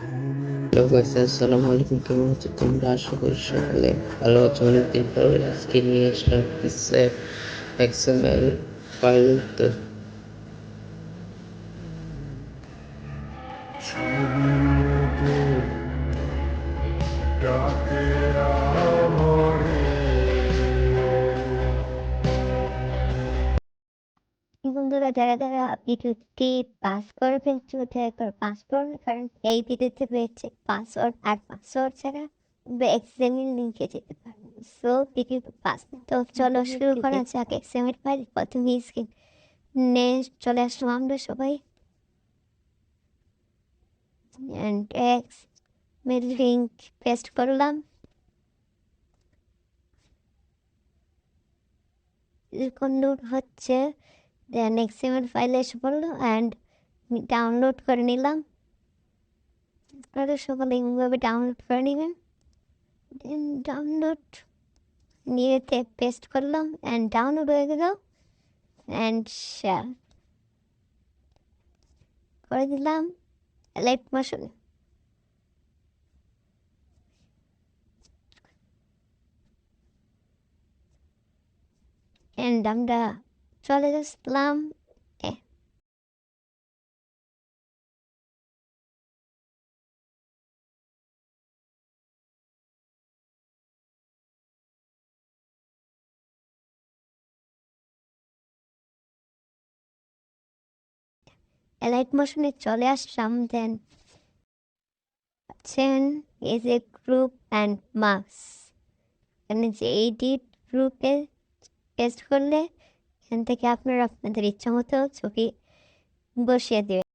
Hello guys, আসসালামু আলাইকুম। কেমন আছো তোমরা? আশা করি সকলে ভালো আছো। অনেকদিন পর আজকে নিয়ে আসলাম এক্সএমএল ফাইল। তো বন্ধুরা, যারা যারা ভিডিওটি পাস করে ফেলছো দয়া করে পাস করুন, কারণ এই ভিডিওতে রয়েছে পাসওয়ার্ড, আর পাসওয়ার্ড ছাড়া এক্সএমএল লিঙ্কে যেতে পারবো। So video pass. তো চলো শুরু করা যাক। এক্সএমএল ফাইল প্রথমে স্ক্রিন চলে আসলাম আমরা সবাই, অ্যান্ড এক্সএমএল লিঙ্ক পেস্ট করলাম। ডাউনলোড হচ্ছে, দেন এক্সএমএল ফাইলে এসে পড়লো অ্যান্ড ডাউনলোড করে নিলাম। আপনারা সকলে এইভাবে ডাউনলোড করে নেবেন। ডাউনলোড নিয়েতে পেস্ট করলাম অ্যান্ড ডাউনলোড হয়ে গেল, অ্যান্ড শেয়ার করে দিলাম লাইট মোশনে। অ্যান্ড আমরা চলে আসলাম লাইট মোশনে চলে আসলাম। দেন আছেন এই যে গ্রুপ অ্যান্ড মার্কস, এখানে যে এডিট গ্রুপে পেস্ট করলে এখান থেকে আপনারা আপনাদের ইচ্ছা মতো ছবি বসিয়ে দেবেন।